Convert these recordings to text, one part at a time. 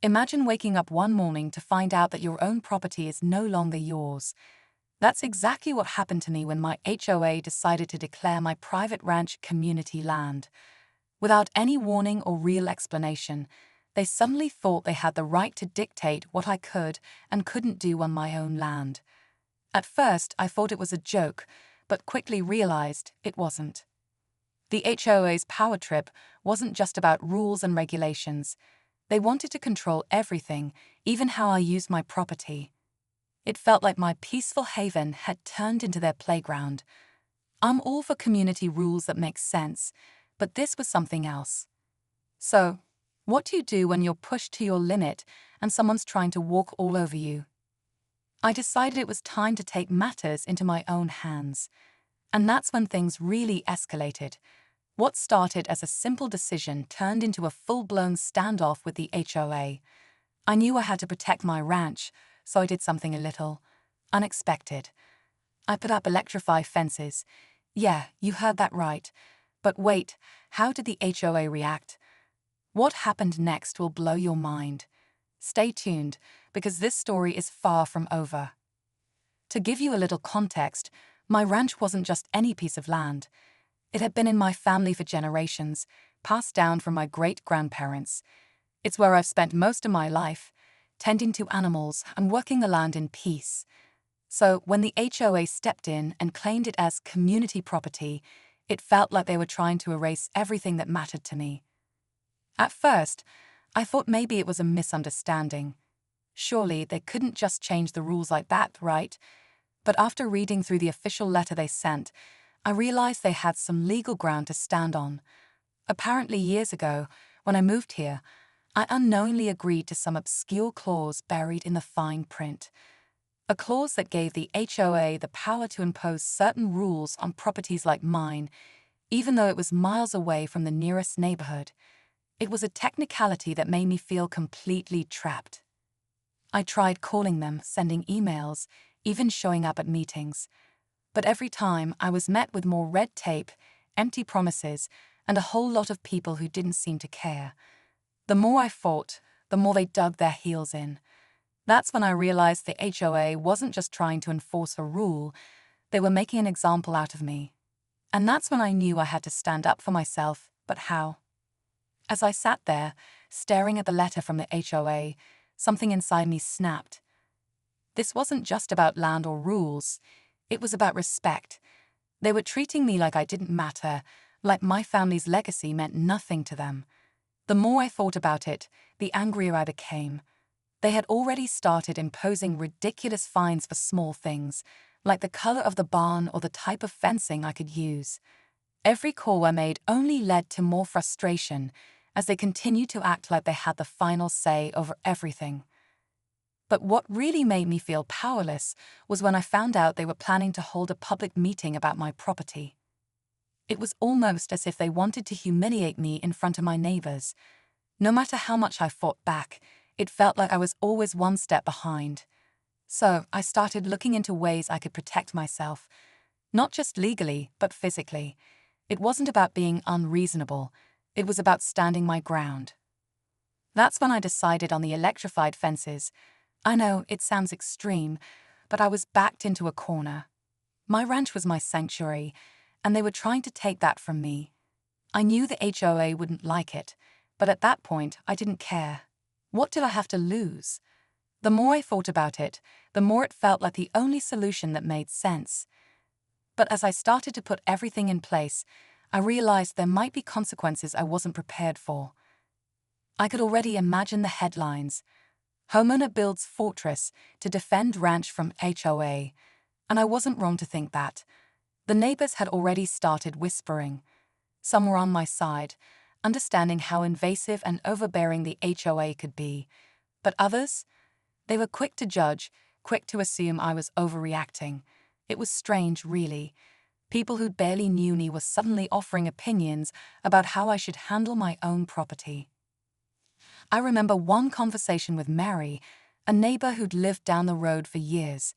Imagine waking up one morning to find out that your own property is no longer yours. That's exactly what happened to me when my HOA decided to declare my private ranch community land. Without any warning or real explanation, they suddenly thought they had the right to dictate what I could and couldn't do on my own land. At first, I thought it was a joke, but quickly realized it wasn't. The HOA's power trip wasn't just about rules and regulations. They wanted to control everything, even how I used my property. It felt like my peaceful haven had turned into their playground. I'm all for community rules that make sense, but this was something else. So, what do you do when you're pushed to your limit and someone's trying to walk all over you? I decided it was time to take matters into my own hands. And that's when things really escalated. What started as a simple decision turned into a full-blown standoff with the HOA. I knew I had to protect my ranch, so I did something a little unexpected. I put up electrified fences. Yeah, you heard that right. But wait, how did the HOA react? What happened next will blow your mind. Stay tuned, because this story is far from over. To give you a little context, my ranch wasn't just any piece of land. It had been in my family for generations, passed down from my great-grandparents. It's where I've spent most of my life, tending to animals and working the land in peace. So when the HOA stepped in and claimed it as community property, it felt like they were trying to erase everything that mattered to me. At first, I thought maybe it was a misunderstanding. Surely they couldn't just change the rules like that, right? But after reading through the official letter they sent, I realized they had some legal ground to stand on. Apparently years ago, when I moved here, I unknowingly agreed to some obscure clause buried in the fine print. A clause that gave the HOA the power to impose certain rules on properties like mine, even though it was miles away from the nearest neighborhood. It was a technicality that made me feel completely trapped. I tried calling them, sending emails, even showing up at meetings. But every time I was met with more red tape, empty promises, and a whole lot of people who didn't seem to care. The more I fought, the more they dug their heels in. That's when I realized the HOA wasn't just trying to enforce a rule, they were making an example out of me. And that's when I knew I had to stand up for myself, but how? As I sat there, staring at the letter from the HOA, something inside me snapped. This wasn't just about land or rules. It was about respect. They were treating me like I didn't matter, like my family's legacy meant nothing to them. The more I thought about it, the angrier I became. They had already started imposing ridiculous fines for small things, like the color of the barn or the type of fencing I could use. Every call I made only led to more frustration, as they continued to act like they had the final say over everything. But what really made me feel powerless was when I found out they were planning to hold a public meeting about my property. It was almost as if they wanted to humiliate me in front of my neighbors. No matter how much I fought back, it felt like I was always one step behind. So I started looking into ways I could protect myself, not just legally, but physically. It wasn't about being unreasonable. It was about standing my ground. That's when I decided on the electrified fences. I know it sounds extreme, but I was backed into a corner. My ranch was my sanctuary, and they were trying to take that from me. I knew the HOA wouldn't like it, but at that point, I didn't care. What did I have to lose? The more I thought about it, the more it felt like the only solution that made sense. But as I started to put everything in place, I realized there might be consequences I wasn't prepared for. I could already imagine the headlines. Homeowner builds fortress to defend ranch from HOA. And I wasn't wrong to think that. The neighbors had already started whispering. Some were on my side, understanding how invasive and overbearing the HOA could be. But others? They were quick to judge, quick to assume I was overreacting. It was strange, really. People who barely knew me were suddenly offering opinions about how I should handle my own property. I remember one conversation with Mary, a neighbor who'd lived down the road for years.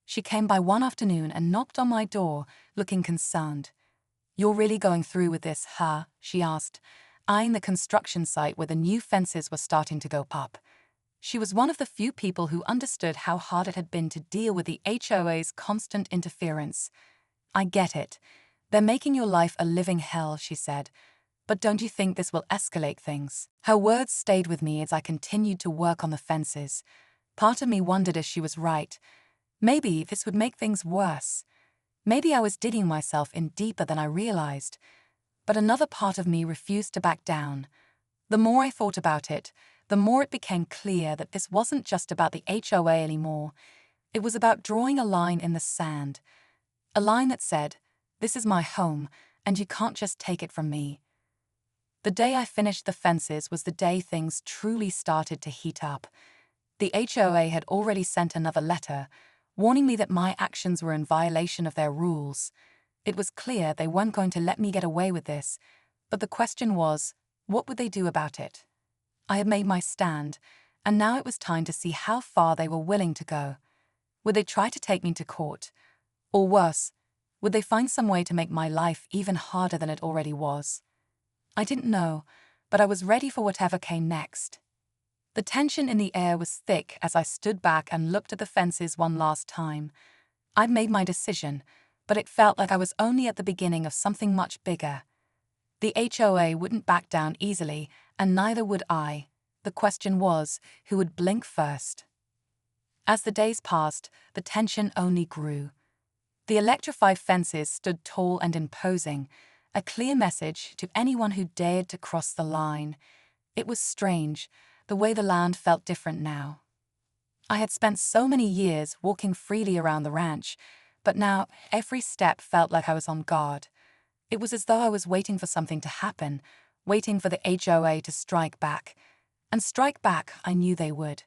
She came by one afternoon and knocked on my door, looking concerned. "You're really going through with this, huh?" she asked, eyeing the construction site where the new fences were starting to go up. She was one of the few people who understood how hard it had been to deal with the HOA's constant interference. "I get it. They're making your life a living hell," she said. "But don't you think this will escalate things?" Her words stayed with me as I continued to work on the fences. Part of me wondered if she was right. Maybe this would make things worse. Maybe I was digging myself in deeper than I realized. But another part of me refused to back down. The more I thought about it, the more it became clear that this wasn't just about the HOA anymore. It was about drawing a line in the sand. A line that said, "This is my home, and you can't just take it from me." The day I finished the fences was the day things truly started to heat up. The HOA had already sent another letter, warning me that my actions were in violation of their rules. It was clear they weren't going to let me get away with this, but the question was, what would they do about it? I had made my stand, and now it was time to see how far they were willing to go. Would they try to take me to court? Or worse, would they find some way to make my life even harder than it already was? I didn't know, but I was ready for whatever came next. The tension in the air was thick as I stood back and looked at the fences one last time. I'd made my decision, but it felt like I was only at the beginning of something much bigger. The HOA wouldn't back down easily, and neither would I. The question was, who would blink first? As the days passed, the tension only grew. The electrified fences stood tall and imposing, a clear message to anyone who dared to cross the line. It was strange, the way the land felt different now. I had spent so many years walking freely around the ranch, but now every step felt like I was on guard. It was as though I was waiting for something to happen, waiting for the HOA to strike back. And strike back, I knew they would.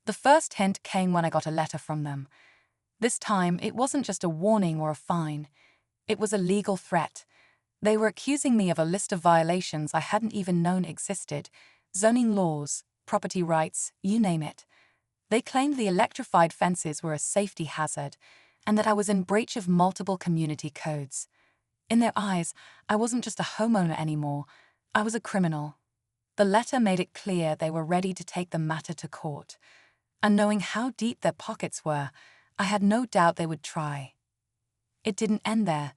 The first hint came when I got a letter from them. This time, it wasn't just a warning or a fine. It was a legal threat. They were accusing me of a list of violations I hadn't even known existed: zoning laws, property rights, you name it. They claimed the electrified fences were a safety hazard, and that I was in breach of multiple community codes. In their eyes, I wasn't just a homeowner anymore, I was a criminal. The letter made it clear they were ready to take the matter to court. And knowing how deep their pockets were, I had no doubt they would try. It didn't end there.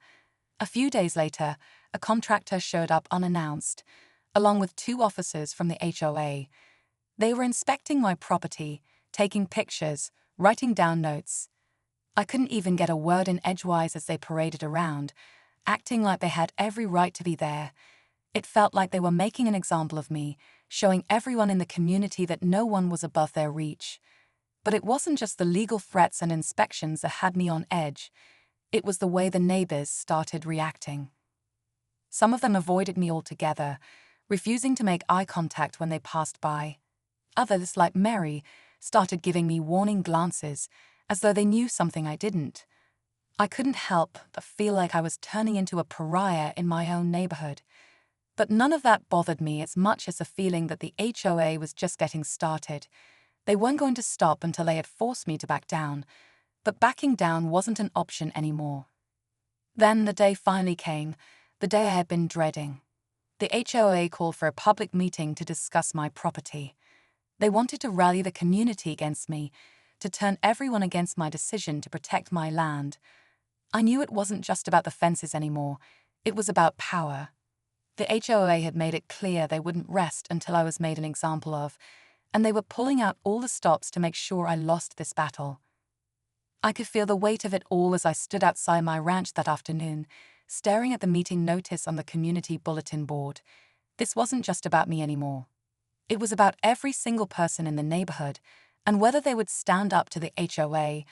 A few days later, a contractor showed up unannounced, along with 2 officers from the HOA. They were inspecting my property, taking pictures, writing down notes. I couldn't even get a word in edgewise as they paraded around, acting like they had every right to be there. It felt like they were making an example of me, showing everyone in the community that no one was above their reach. But it wasn't just the legal threats and inspections that had me on edge. It was the way the neighbors started reacting. Some of them avoided me altogether, refusing to make eye contact when they passed by. Others, like Mary, started giving me warning glances, as though they knew something I didn't. I couldn't help but feel like I was turning into a pariah in my own neighborhood. But none of that bothered me as much as the feeling that the HOA was just getting started. They weren't going to stop until they had forced me to back down, but backing down wasn't an option anymore. Then the day finally came, the day I had been dreading. The HOA called for a public meeting to discuss my property. They wanted to rally the community against me, to turn everyone against my decision to protect my land. I knew it wasn't just about the fences anymore, it was about power. The HOA had made it clear they wouldn't rest until I was made an example of, and they were pulling out all the stops to make sure I lost this battle. I could feel the weight of it all as I stood outside my ranch that afternoon, staring at the meeting notice on the community bulletin board. This wasn't just about me anymore. It was about every single person in the neighborhood, and whether they would stand up to the HOA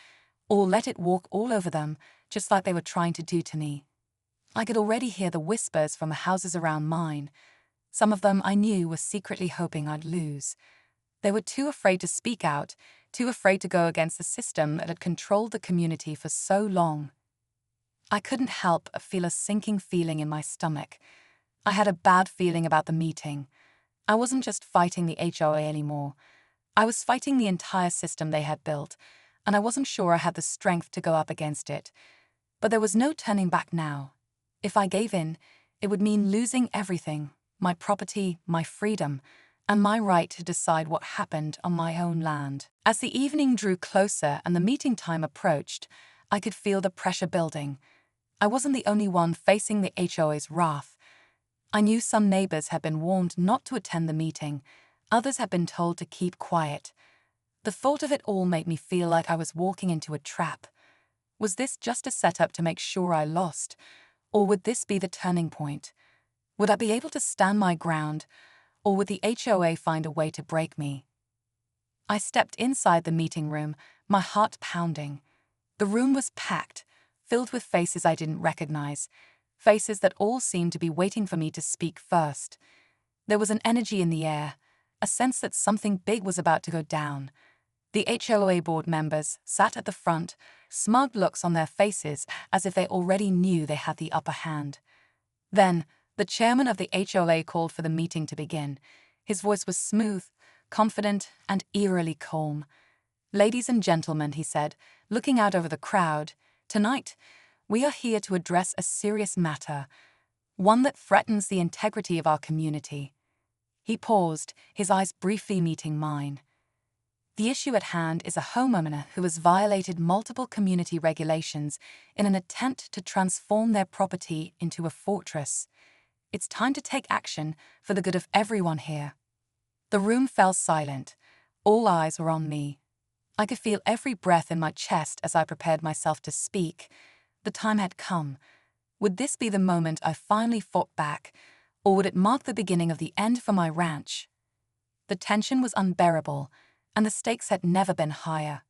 or let it walk all over them, just like they were trying to do to me. I could already hear the whispers from the houses around mine. Some of them I knew were secretly hoping I'd lose. They were too afraid to speak out, too afraid to go against the system that had controlled the community for so long. I couldn't help but feel a sinking feeling in my stomach. I had a bad feeling about the meeting. I wasn't just fighting the HOA anymore. I was fighting the entire system they had built, and I wasn't sure I had the strength to go up against it. But there was no turning back now. If I gave in, it would mean losing everything: my property, my freedom, and my right to decide what happened on my own land. As the evening drew closer and the meeting time approached, I could feel the pressure building. I wasn't the only one facing the HOA's wrath. I knew some neighbors had been warned not to attend the meeting. Others had been told to keep quiet. The thought of it all made me feel like I was walking into a trap. Was this just a setup to make sure I lost? Or would this be the turning point? Would I be able to stand my ground? Or would the HOA find a way to break me? I stepped inside the meeting room, my heart pounding. The room was packed, filled with faces I didn't recognize, faces that all seemed to be waiting for me to speak first. There was an energy in the air, a sense that something big was about to go down. The HOA board members sat at the front, smug looks on their faces as if they already knew they had the upper hand. Then, the chairman of the HOA called for the meeting to begin. His voice was smooth, confident, and eerily calm. "Ladies and gentlemen," he said, looking out over the crowd, "tonight, we are here to address a serious matter, one that threatens the integrity of our community." He paused, his eyes briefly meeting mine. "The issue at hand is a homeowner who has violated multiple community regulations in an attempt to transform their property into a fortress. It's time to take action for the good of everyone here." The room fell silent. All eyes were on me. I could feel every breath in my chest as I prepared myself to speak. The time had come. Would this be the moment I finally fought back, or would it mark the beginning of the end for my ranch? The tension was unbearable, and the stakes had never been higher.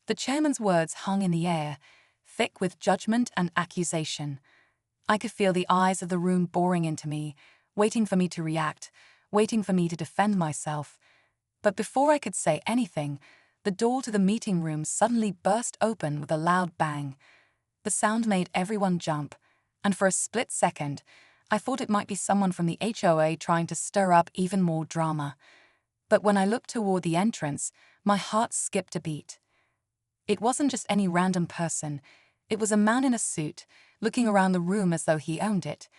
The chairman's words hung in the air, thick with judgment and accusation. I could feel the eyes of the room boring into me, waiting for me to react, waiting for me to defend myself. But before I could say anything, the door to the meeting room suddenly burst open with a loud bang. The sound made everyone jump, and for a split second, I thought it might be someone from the HOA trying to stir up even more drama. But when I looked toward the entrance, my heart skipped a beat. It wasn't just any random person. It was a man in a suit, looking around the room as though he owned it.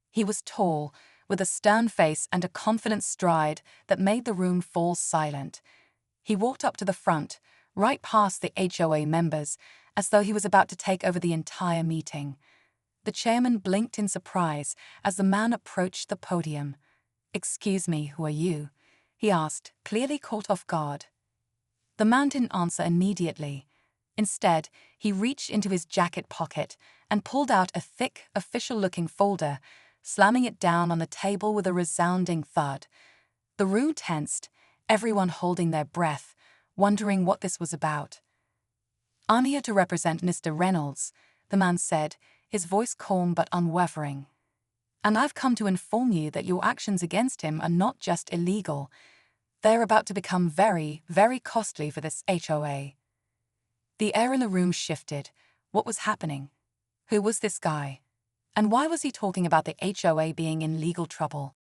He was tall, with a stern face and a confident stride that made the room fall silent. He walked up to the front, right past the HOA members, as though he was about to take over the entire meeting. The chairman blinked in surprise as the man approached the podium. "Excuse me, who are you?" he asked, clearly caught off guard. The man didn't answer immediately. Instead, he reached into his jacket pocket and pulled out a thick, official-looking folder, slamming it down on the table with a resounding thud. The room tensed, everyone holding their breath, wondering what this was about. "I'm here to represent Mr. Reynolds," the man said, his voice calm but unwavering. "And I've come to inform you that your actions against him are not just illegal. They're about to become very, very costly for this HOA." The air in the room shifted. What was happening? Who was this guy? And why was he talking about the HOA being in legal trouble?